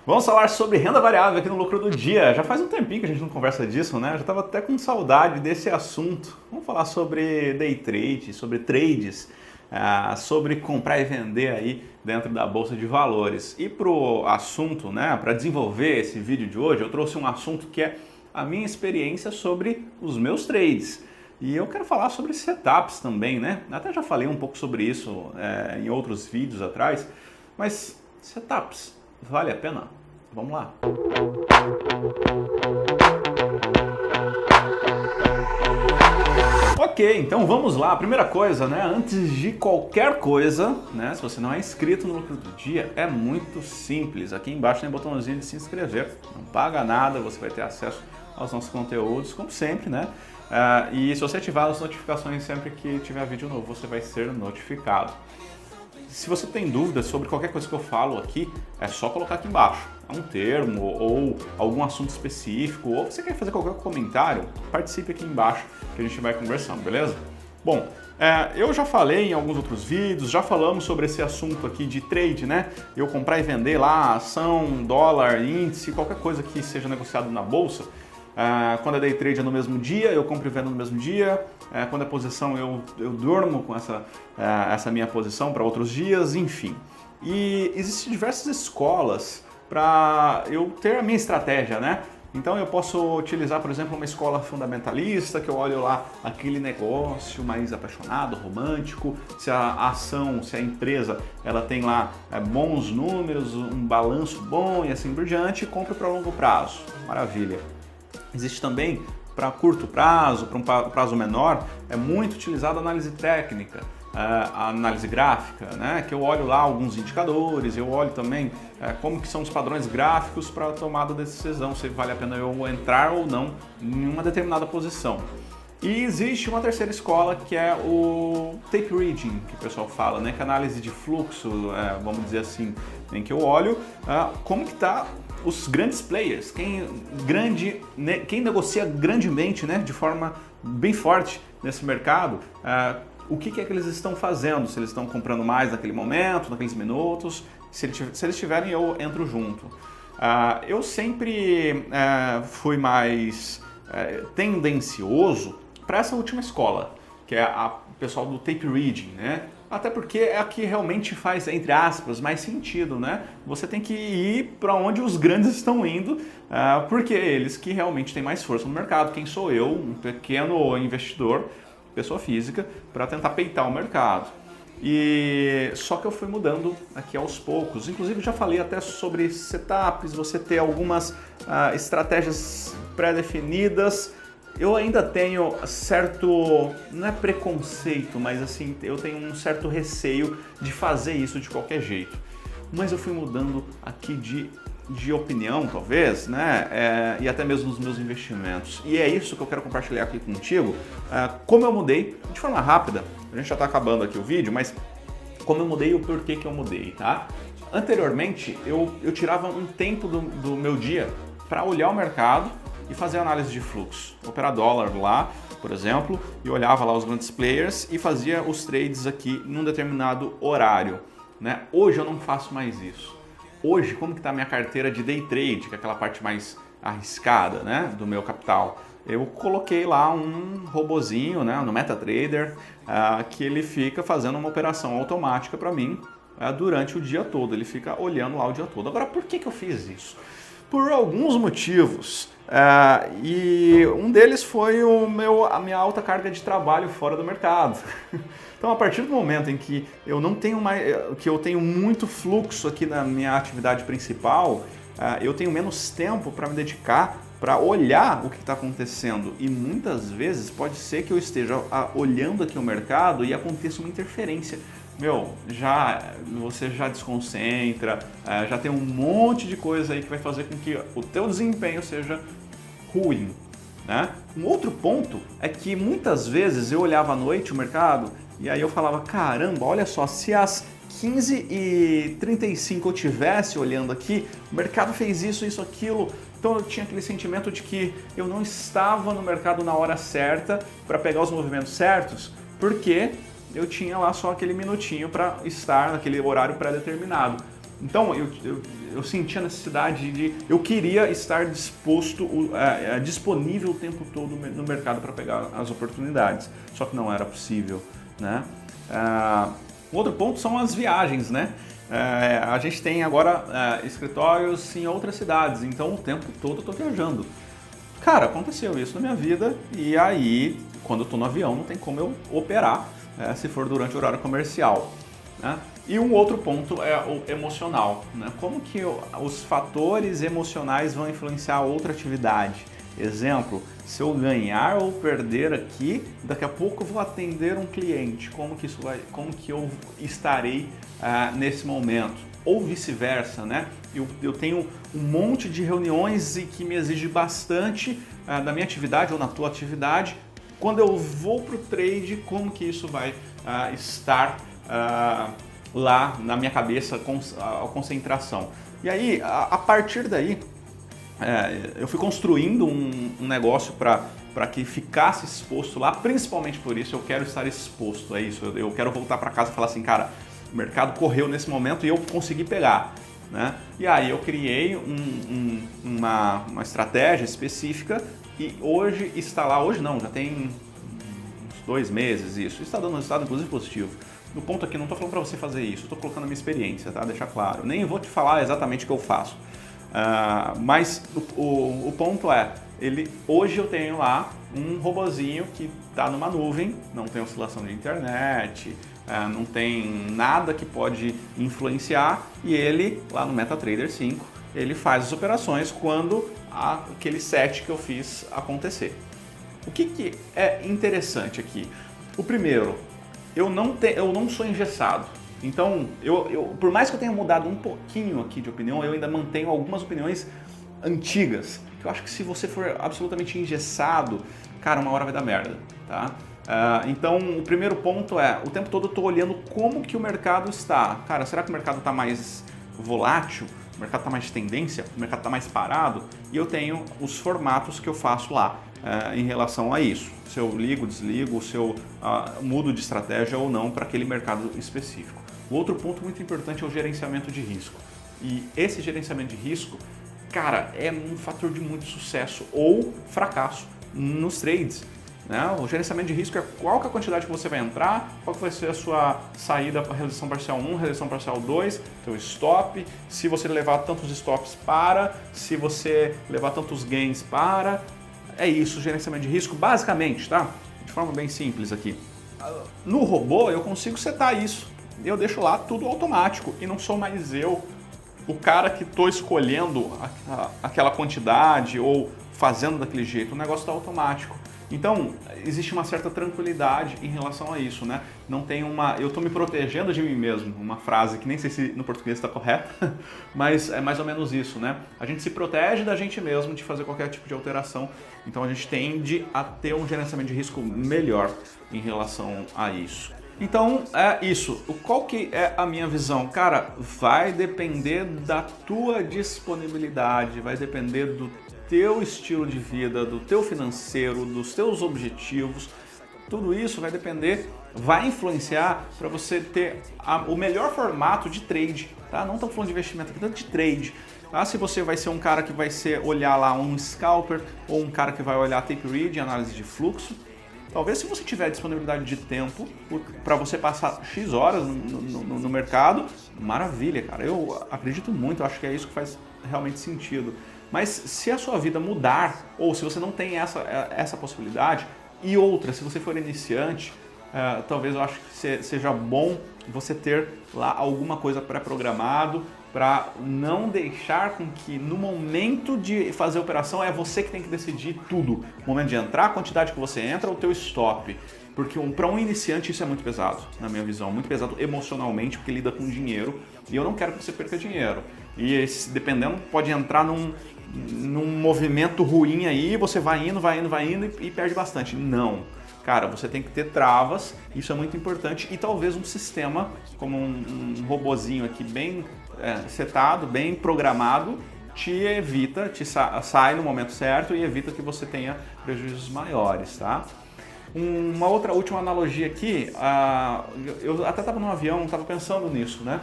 Vamos falar sobre renda variável aqui no Lucro do Dia. Já faz um tempinho que a gente não conversa disso, né? Já estava até com saudade desse assunto. Vamos falar sobre day trade, sobre trades, sobre comprar e vender aí dentro da Bolsa de Valores. E para o assunto, né, para desenvolver esse vídeo de hoje, eu trouxe um assunto que é a minha experiência sobre os meus trades. E eu quero falar sobre setups também, né? Até já falei um pouco sobre isso em outros vídeos atrás, mas setups, vale a pena? Vamos lá. Ok, então vamos lá. Primeira coisa, né? Antes de qualquer coisa, né? Se você não é inscrito no Lucro do Dia, é muito simples. Aqui embaixo tem um botãozinho de se inscrever. Não paga nada, você vai ter acesso aos nossos conteúdos, como sempre, né? E se você ativar as notificações sempre que tiver vídeo novo, você vai ser notificado. Se você tem dúvidas sobre qualquer coisa que eu falo aqui, é só colocar aqui embaixo. Um termo ou algum assunto específico, ou você quer fazer qualquer comentário, participe aqui embaixo que a gente vai conversando, beleza? Bom, eu já falei em alguns outros vídeos, já falamos sobre esse assunto aqui de trade, né? Eu comprar e vender lá ação, dólar, índice, qualquer coisa que seja negociado na bolsa. Quando é day trade é no mesmo dia, eu compro e vendo no mesmo dia. Quando é posição, eu durmo com essa minha posição para outros dias, enfim. E existem diversas escolas para eu ter a minha estratégia, né? Então eu posso utilizar, por exemplo, uma escola fundamentalista, que eu olho lá aquele negócio mais apaixonado, romântico, se a ação, se a empresa ela tem lá bons números, um balanço bom e assim por diante, e compro para longo prazo. Maravilha. Existe também para curto prazo, para um prazo menor, é muito utilizada a análise técnica, a análise gráfica, né? Que eu olho lá alguns indicadores, eu olho também como que são os padrões gráficos para a tomada de decisão, se vale a pena eu entrar ou não em uma determinada posição. E existe uma terceira escola que é o tape reading, que o pessoal fala, né? Que é a análise de fluxo, vamos dizer assim, em que eu olho como que está os grandes players, quem negocia grandemente, né, de forma bem forte nesse mercado, o que é que eles estão fazendo, se eles estão comprando mais naquele momento, naqueles minutos, se eles tiverem eu entro junto. Eu sempre fui mais tendencioso para essa última escola, que é o pessoal do tape reading, né? Até porque é a que realmente faz, entre aspas, mais sentido, né? Você tem que ir para onde os grandes estão indo, porque é eles que realmente têm mais força no mercado. Quem sou eu, um pequeno investidor, pessoa física, para tentar peitar o mercado. E só que eu fui mudando aqui aos poucos. Inclusive já falei até sobre setups, você ter algumas estratégias pré-definidas. Eu ainda tenho certo, não é preconceito, mas assim, eu tenho um certo receio de fazer isso de qualquer jeito. Mas eu fui mudando aqui de opinião, talvez, né? E até mesmo nos meus investimentos. E é isso que eu quero compartilhar aqui contigo. Como eu mudei, de forma rápida, a gente já está acabando aqui o vídeo, mas como eu mudei e o porquê que eu mudei, tá? Anteriormente, eu tirava um tempo do meu dia para olhar o mercado e fazer análise de fluxo, operar dólar lá, por exemplo, e olhava lá os grandes players e fazia os trades aqui num determinado horário, né? Hoje eu não faço mais isso. Hoje, como que está a minha carteira de day trade, que é aquela parte mais arriscada, né, do meu capital? Eu coloquei lá um robozinho, né, no MetaTrader, que ele fica fazendo uma operação automática para mim durante o dia todo. Ele fica olhando lá o dia todo. Agora, por que eu fiz isso? Por alguns motivos. E um deles foi a minha alta carga de trabalho fora do mercado. Então, a partir do momento em que eu não tenho mais, que eu tenho muito fluxo aqui na minha atividade principal, eu tenho menos tempo para me dedicar para olhar o que está acontecendo. E muitas vezes pode ser que eu esteja olhando aqui o mercado e aconteça uma interferência. Você já desconcentra, já tem um monte de coisa aí que vai fazer com que o teu desempenho seja ruim, né? Um outro ponto é que muitas vezes eu olhava à noite o mercado e aí eu falava, caramba, olha só, se às 15h35 eu estivesse olhando aqui, o mercado fez isso, isso, aquilo. Então eu tinha aquele sentimento de que eu não estava no mercado na hora certa para pegar os movimentos certos, porque eu tinha lá só aquele minutinho para estar naquele horário pré-determinado. Então eu senti a necessidade de, eu queria estar disponível o tempo todo no mercado para pegar as oportunidades, só que não era possível, né? Outro ponto são as viagens, né? A gente tem agora escritórios em outras cidades, então o tempo todo eu estou viajando. Cara, aconteceu isso na minha vida e aí, quando eu estou no avião, não tem como eu operar se for durante o horário comercial, né? E um outro ponto é o emocional, né? Como que os fatores emocionais vão influenciar outra atividade? Exemplo, se eu ganhar ou perder aqui, daqui a pouco eu vou atender um cliente, como que eu estarei nesse momento? Ou vice-versa, né? Eu tenho um monte de reuniões e que me exige bastante da minha atividade ou na tua atividade. Quando eu vou para o trade, como que isso vai estar lá na minha cabeça, a concentração? E aí, a partir daí, eu fui construindo um negócio para que ficasse exposto lá, principalmente por isso eu quero estar exposto a isso. Eu quero voltar para casa e falar assim, cara, o mercado correu nesse momento e eu consegui pegar, né? E aí eu criei uma estratégia específica e hoje está lá, hoje não, já tem uns 2 meses isso, está dando um resultado inclusive positivo. No ponto aqui, não estou falando para você fazer isso, estou colocando a minha experiência, tá? Deixar claro. Nem vou te falar exatamente o que eu faço. Mas o ponto é, hoje eu tenho lá um robozinho que está numa nuvem, não tem oscilação de internet, não tem nada que pode influenciar e ele, lá no MetaTrader 5, ele faz as operações quando aquele set que eu fiz acontecer. O que é interessante aqui? O primeiro, eu não sou engessado. Então, por mais que eu tenha mudado um pouquinho aqui de opinião, eu ainda mantenho algumas opiniões antigas. Que eu acho que se você for absolutamente engessado, cara, uma hora vai dar merda, tá? Então, o primeiro ponto é, o tempo todo eu estou olhando como que o mercado está. Cara, será que o mercado está mais volátil? O mercado está mais de tendência? O mercado está mais parado? E eu tenho os formatos que eu faço lá em relação a isso. Se eu ligo, desligo, se eu mudo de estratégia ou não para aquele mercado específico. O outro ponto muito importante é o gerenciamento de risco. E esse gerenciamento de risco, cara, é um fator de muito sucesso ou fracasso nos trades, né? O gerenciamento de risco é qual que é a quantidade que você vai entrar, qual que vai ser a sua saída para realização parcial 1, realização parcial 2, teu stop, se você levar tantos stops se você levar tantos gains é isso, gerenciamento de risco basicamente, tá? De forma bem simples aqui. No robô eu consigo setar isso, eu deixo lá tudo automático e não sou mais eu o cara que estou escolhendo aquela quantidade ou fazendo daquele jeito, o negócio está automático. Então, existe uma certa tranquilidade em relação a isso, né? Não tem eu estou me protegendo de mim mesmo, uma frase que nem sei se no português está correta, mas é mais ou menos isso, né? A gente se protege da gente mesmo de fazer qualquer tipo de alteração, então a gente tende a ter um gerenciamento de risco melhor em relação a isso. Então, é isso. Qual que é a minha visão? Cara, vai depender da tua disponibilidade, vai depender do teu estilo de vida, do teu financeiro, dos teus objetivos. Tudo isso vai depender, vai influenciar para você ter o melhor formato de trade, tá? Não estamos falando de investimento aqui, tanto de trade. Tá? Se você vai ser um cara que vai olhar lá um scalper ou um cara que vai olhar tape read, análise de fluxo, talvez se você tiver disponibilidade de tempo para você passar X horas no mercado, maravilha, cara. Eu acredito muito, acho que é isso que faz realmente sentido. Mas se a sua vida mudar, ou se você não tem essa possibilidade, e outra, se você for iniciante, talvez eu acho que seja bom você ter lá alguma coisa pré-programado para não deixar com que no momento de fazer a operação é você que tem que decidir tudo. No momento de entrar, a quantidade que você entra, o teu stop. Porque para um iniciante isso é muito pesado, na minha visão, muito pesado emocionalmente, porque lida com dinheiro e eu não quero que você perca dinheiro. E dependendo, pode entrar num movimento ruim aí, você vai indo e perde bastante. Não. Cara, você tem que ter travas, isso é muito importante, e talvez um sistema como um robozinho aqui bem setado, bem programado, sai no momento certo e evita que você tenha prejuízos maiores, tá? Uma outra última analogia aqui, eu até estava no avião, estava pensando nisso, né?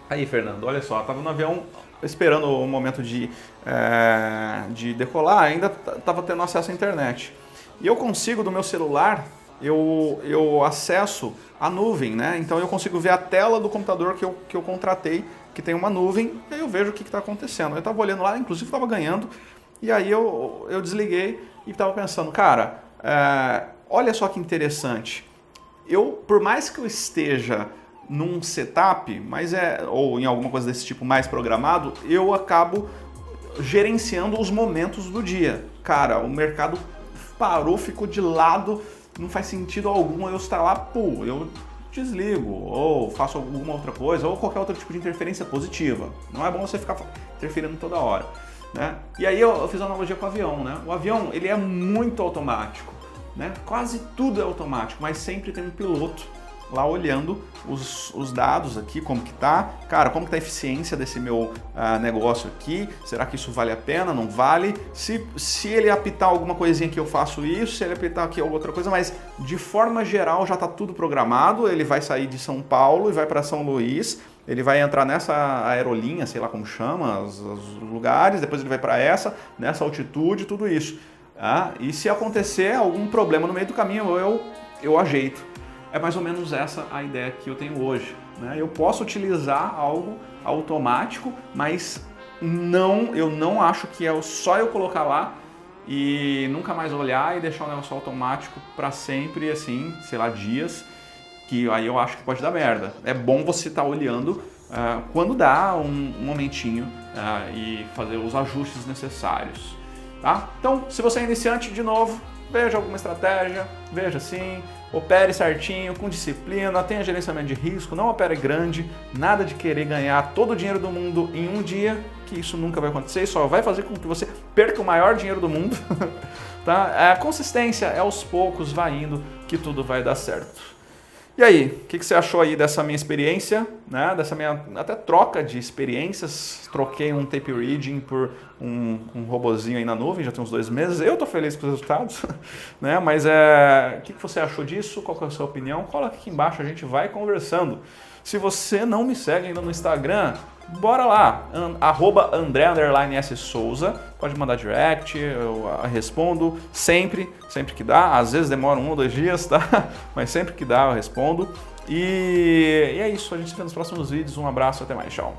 Aí, Fernando, olha só, estava no avião esperando o momento de decolar, ainda estava tendo acesso à internet. E eu consigo, do meu celular, eu acesso a nuvem, né? Então eu consigo ver a tela do computador que eu contratei, que tem uma nuvem, e aí eu vejo o que está acontecendo. Eu estava olhando lá, inclusive estava ganhando, e aí eu desliguei e estava pensando, cara, olha só que interessante. Por mais que eu esteja num setup, ou em alguma coisa desse tipo mais programado, eu acabo gerenciando os momentos do dia. Cara, o mercado parou, ficou de lado, não faz sentido algum eu estar lá, eu desligo, ou faço alguma outra coisa, ou qualquer outro tipo de interferência positiva. Não é bom você ficar interferindo toda hora, né? E aí eu fiz uma analogia com o avião, né? O avião, ele é muito automático, né? Quase tudo é automático, mas sempre tem um piloto lá olhando os dados aqui, como que tá, cara, como que tá a eficiência desse meu negócio aqui, será que isso vale a pena, não vale, se ele apitar alguma coisinha que eu faço isso, se ele apitar aqui outra coisa, mas de forma geral já tá tudo programado, ele vai sair de São Paulo e vai para São Luís, ele vai entrar nessa aerolinha, sei lá como chama, os lugares, depois ele vai para nessa altitude, tudo isso. E se acontecer algum problema no meio do caminho, eu ajeito. É mais ou menos essa a ideia que eu tenho hoje, né? Eu posso utilizar algo automático, mas eu não acho que é só eu colocar lá e nunca mais olhar e deixar o negócio automático para sempre, assim, sei lá, dias, que aí eu acho que pode dar merda. É bom você estar olhando quando dá um momentinho e fazer os ajustes necessários, tá? Então, se você é iniciante, de novo, veja alguma estratégia, veja assim, opere certinho, com disciplina, tenha gerenciamento de risco, não opere grande, nada de querer ganhar todo o dinheiro do mundo em um dia, que isso nunca vai acontecer, e só vai fazer com que você perca o maior dinheiro do mundo. Tá? A consistência é aos poucos, vai indo, que tudo vai dar certo. E aí, o que você achou aí dessa minha experiência, né? Dessa minha até troca de experiências? Troquei um tape reading por um robozinho aí na nuvem, já tem uns 2 meses. Eu tô feliz com os resultados, né? Mas o que você achou disso? Qual que é a sua opinião? Coloca aqui embaixo, a gente vai conversando. Se você não me segue ainda no Instagram, bora lá, @André_S Souza, pode mandar direct, eu respondo sempre que dá, às vezes demora 1 ou 2 dias, tá? Mas sempre que dá eu respondo. E é isso, a gente se vê nos próximos vídeos, um abraço, até mais, tchau.